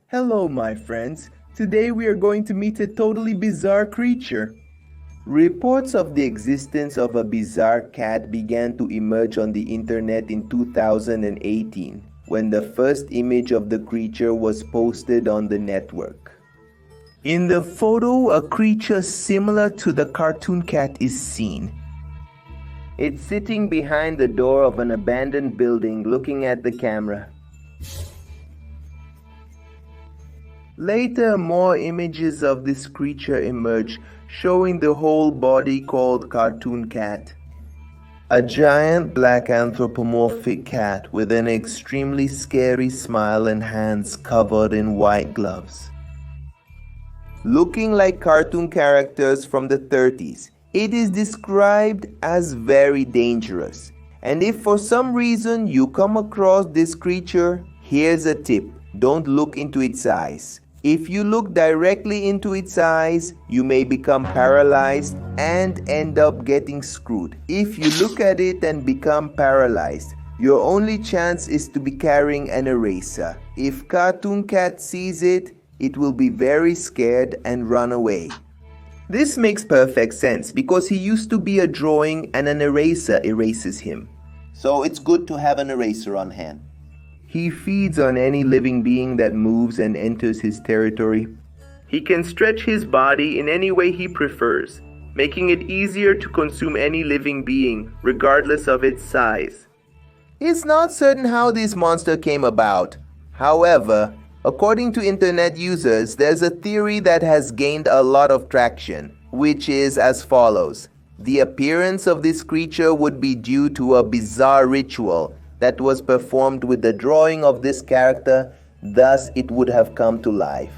Hello, my friends. Today we are going to meet a totally bizarre creature. Reports of the existence of a bizarre cat began to emerge on the internet in 2018 when the first image of the creature was posted on the network. In the photo, a creature similar to the cartoon cat is seen. It's sitting behind the door of an abandoned building looking at the camera. Later, more images of this creature emerge, showing the whole body called cartoon cat. A giant black anthropomorphic cat with an extremely scary smile and hands covered in white gloves. Looking like cartoon characters from the 30s, it is described as very dangerous. And if for some reason you come across this creature, here's a tip: don't look into its eyes. If you look directly into its eyes, you may become paralyzed and end up getting screwed. If you look at it and become paralyzed, your only chance is to be carrying an eraser. If Cartoon Cat sees it, it will be very scared and run away. This makes perfect sense because he used to be a drawing and an eraser erases him. So it's good to have an eraser on hand. He feeds on any living being that moves and enters his territory. He can stretch his body in any way he prefers, making it easier to consume any living being, regardless of its size. It's not certain how this monster came about. However, according to internet users, there's a theory that has gained a lot of traction, which is as follows. The appearance of this creature would be due to a bizarre ritual that was performed with the drawing of this character, thus it would have come to life.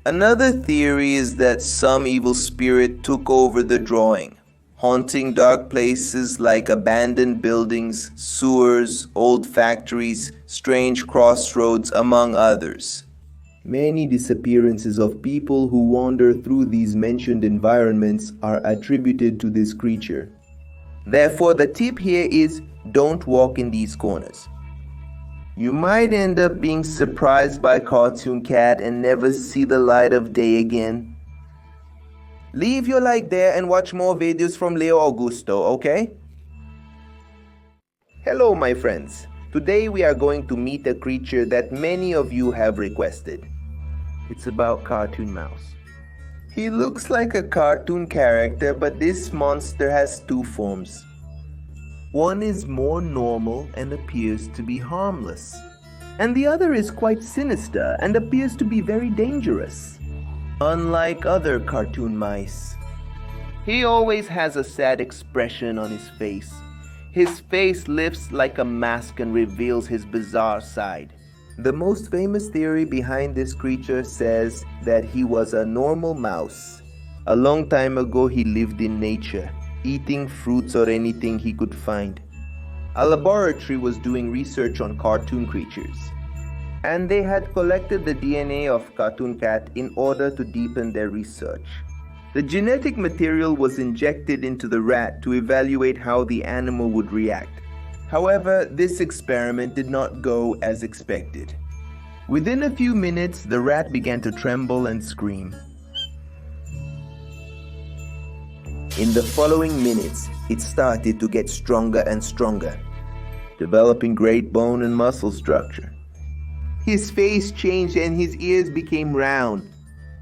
Another theory is that some evil spirit took over the drawing, haunting dark places like abandoned buildings, sewers, old factories, strange crossroads, among others. Many disappearances of people who wander through these mentioned environments are attributed to this creature. Therefore, the tip here is don't walk in these corners. You might end up being surprised by Cartoon Cat and never see the light of day again. Leave your like there and watch more videos from Leo Augusto, okay? Hello, my friends. Today we are going to meet a creature that many of you have requested. It's about Cartoon Mouse. He looks like a cartoon character, but this monster has two forms. One is more normal and appears to be harmless, and the other is quite sinister and appears to be very dangerous. Unlike other cartoon mice, he always has a sad expression on his face. His face lifts like a mask and reveals his bizarre side. The most famous theory behind this creature says that he was a normal mouse. A long time ago, he lived in nature, eating fruits or anything he could find. A laboratory was doing research on cartoon creatures, and they had collected the DNA of Cartoon Cat in order to deepen their research. The genetic material was injected into the rat to evaluate how the animal would react. However, this experiment did not go as expected. Within a few minutes, the rat began to tremble and scream. In the following minutes, it started to get stronger and stronger, developing great bone and muscle structure. His face changed and his ears became round.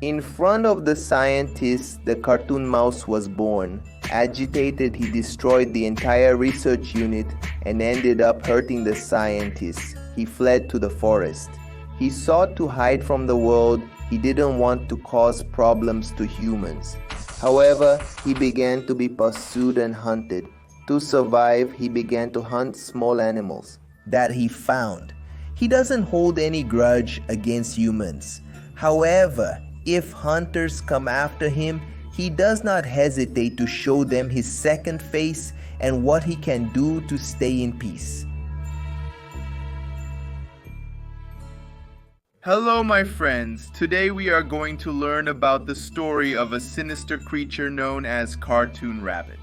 In front of the scientists, the cartoon mouse was born. Agitated, he destroyed the entire research unit and ended up hurting the scientists. He fled to the forest. He sought to hide from the world. He didn't want to cause problems to humans. However, he began to be pursued and hunted. To survive, he began to hunt small animals that he found. He doesn't hold any grudge against humans. However, if hunters come after him, he does not hesitate to show them his second face and what he can do to stay in peace. Hello, my friends. Today we are going to learn about the story of a sinister creature known as Cartoon Rabbit.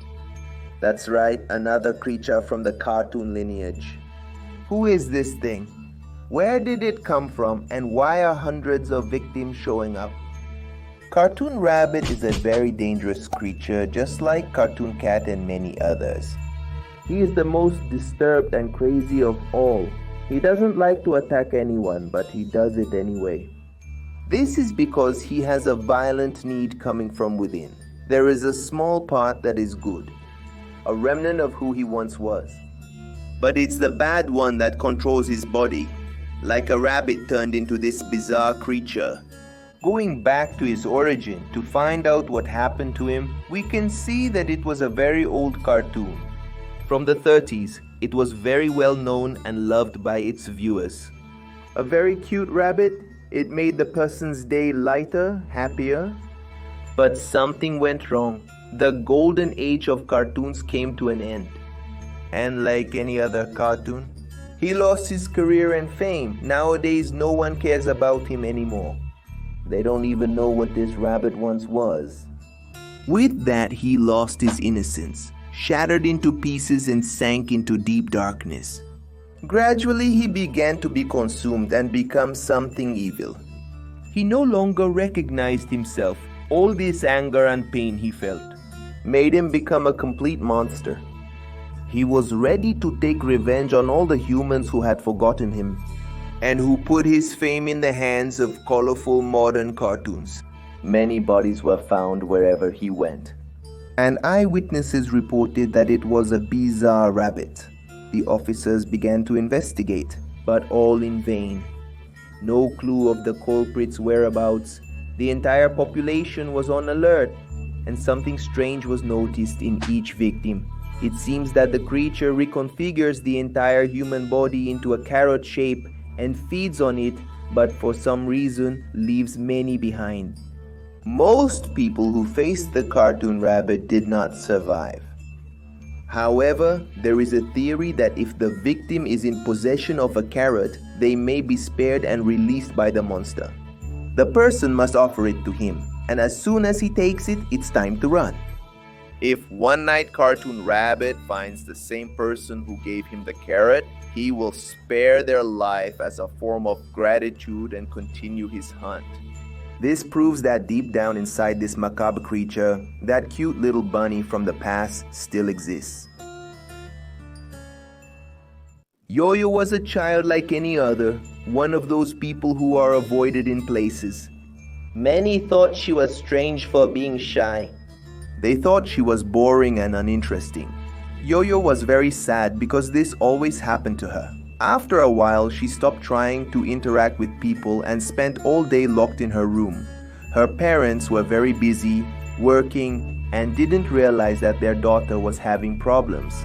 That's right, another creature from the cartoon lineage. Who is this thing? Where did it come from, and why are hundreds of victims showing up? Cartoon rabbit is a very dangerous creature, just like cartoon cat and many others. He is the most disturbed and crazy of all. He doesn't like to attack anyone, but he does it anyway. This is because he has a violent need coming from within. There is a small part that is good, a remnant of who he once was. But it's the bad one that controls his body, like a rabbit turned into this bizarre creature. Going back to his origin to find out what happened to him, we can see that it was a very old cartoon. From the 30s, it was very well known and loved by its viewers. A very cute rabbit, it made the person's day lighter, happier. But something went wrong. The golden age of cartoons came to an end. And like any other cartoon, he lost his career and fame. Nowadays, no one cares about him anymore. They don't even know what this rabbit once was. With that, he lost his innocence, shattered into pieces and sank into deep darkness. Gradually, he began to be consumed and become something evil. He no longer recognized himself. All this anger and pain he felt made him become a complete monster. He was ready to take revenge on all the humans who had forgotten him and who put his fame in the hands of colorful modern cartoons. Many bodies were found wherever he went, and eyewitnesses reported that it was a bizarre rabbit. The officers began to investigate, but all in vain. No clue of the culprit's whereabouts. The entire population was on alert, and something strange was noticed in each victim. It seems that the creature reconfigures the entire human body into a carrot shape and feeds on it, but for some reason leaves many behind. Most people who faced the cartoon rabbit did not survive. However, there is a theory that if the victim is in possession of a carrot, they may be spared and released by the monster. The person must offer it to him, and as soon as he takes it, it's time to run. If one night Cartoon Rabbit finds the same person who gave him the carrot, he will spare their life as a form of gratitude and continue his hunt. This proves that deep down inside this macabre creature, that cute little bunny from the past still exists. Yoyo was a child like any other, one of those people who are avoided in places. Many thought she was strange for being shy. They thought she was boring and uninteresting. Yoyo was very sad because this always happened to her. After a while, she stopped trying to interact with people and spent all day locked in her room. Her parents were very busy, working, and didn't realize that their daughter was having problems.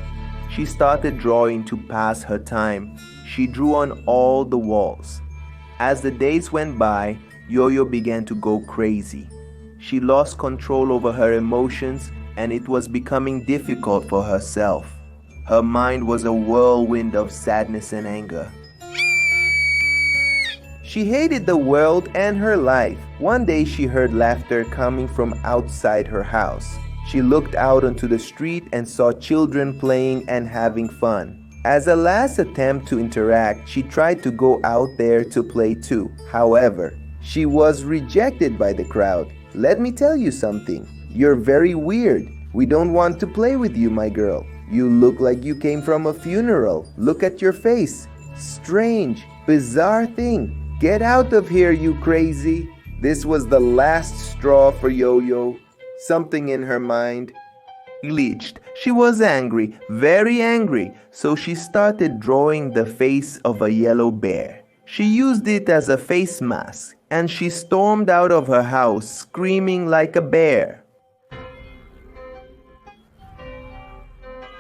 She started drawing to pass her time. She drew on all the walls. As the days went by, Yoyo began to go crazy. She lost control over her emotions, and it was becoming difficult for herself. Her mind was a whirlwind of sadness and anger. She hated the world and her life. One day she heard laughter coming from outside her house. She looked out onto the street and saw children playing and having fun. As a last attempt to interact, she tried to go out there to play too. However, she was rejected by the crowd. "Let me tell you something. You're very weird. We don't want to play with you, my girl. You look like you came from a funeral. Look at your face. Strange, bizarre thing. Get out of here, you crazy." This was the last straw for Yoyo. Something in her mind glitched. She was angry, very angry, so she started drawing the face of a yellow bear. She used it as a face mask, and she stormed out of her house screaming like a bear.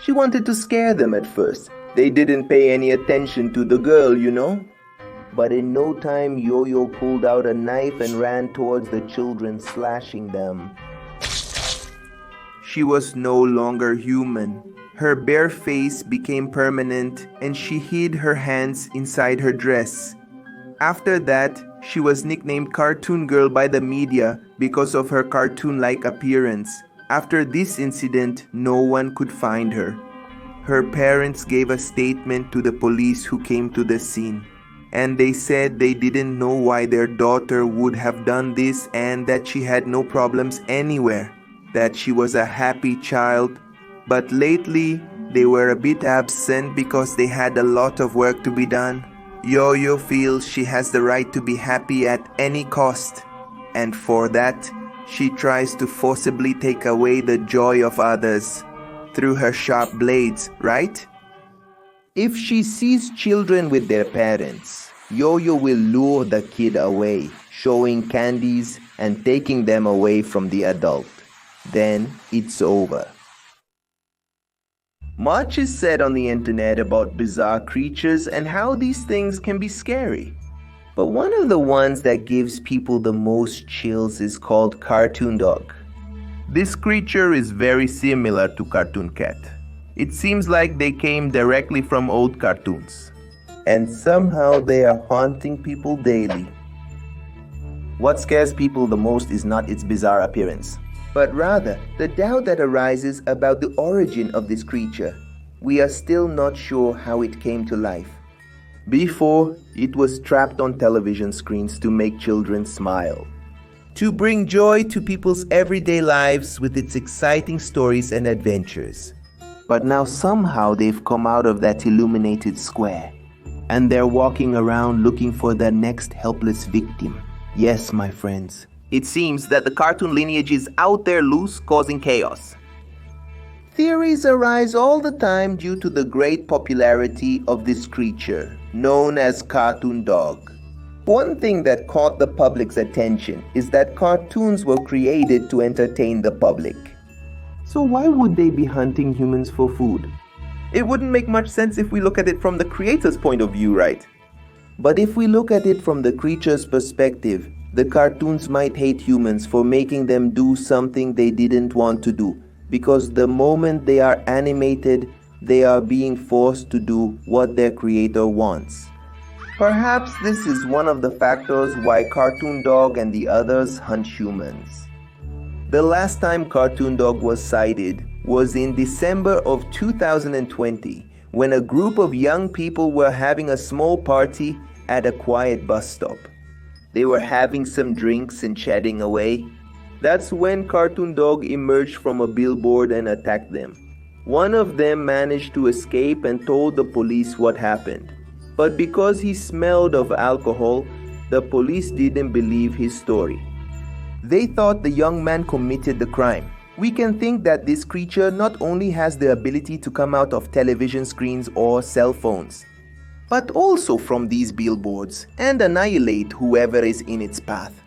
She wanted to scare them at first. They didn't pay any attention to the girl, you know. But in no time, Yoyo pulled out a knife and ran towards the children, slashing them. She was no longer human. Her bare face became permanent, and she hid her hands inside her dress. After that, she was nicknamed Cartoon Girl by the media because of her cartoon-like appearance. After this incident, no one could find her. Her parents gave a statement to the police who came to the scene. and they said they didn't know why their daughter would have done this and that she had no problems anywhere, that she was a happy child. But lately, they were a bit absent because they had a lot of work to be done. Yoyo feels she has the right to be happy at any cost, and for that, she tries to forcibly take away the joy of others through her sharp blades, right? If she sees children with their parents, Yoyo will lure the kid away, showing candies and taking them away from the adult. Then it's over. Much is said on the internet about bizarre creatures and how these things can be scary. But one of the ones that gives people the most chills is called Cartoon Dog. This creature is very similar to Cartoon Cat. It seems like they came directly from old cartoons. And somehow they are haunting people daily. What scares people the most is not its bizarre appearance, but rather the doubt that arises about the origin of this creature. We are still not sure how it came to life. Before, it was trapped on television screens to make children smile, to bring joy to people's everyday lives with its exciting stories and adventures. But now somehow they've come out of that illuminated square, and they're walking around looking for their next helpless victim. Yes, my friends, it seems that the cartoon lineage is out there loose, causing chaos. Theories arise all the time due to the great popularity of this creature, known as Cartoon Dog. One thing that caught the public's attention is that cartoons were created to entertain the public. So why would they be hunting humans for food? It wouldn't make much sense if we look at it from the creator's point of view, right? But if we look at it from the creature's perspective, the cartoons might hate humans for making them do something they didn't want to do, because the moment they are animated, they are being forced to do what their creator wants. Perhaps this is one of the factors why Cartoon Dog and the others hunt humans. The last time Cartoon Dog was sighted was in December of 2020, when a group of young people were having a small party at a quiet bus stop. They were having some drinks and chatting away. That's when Cartoon Dog emerged from a billboard and attacked them. One of them managed to escape and told the police what happened. But because he smelled of alcohol, the police didn't believe his story. They thought the young man committed the crime. We can think that this creature not only has the ability to come out of television screens or cell phones, but also from these billboards and annihilate whoever is in its path.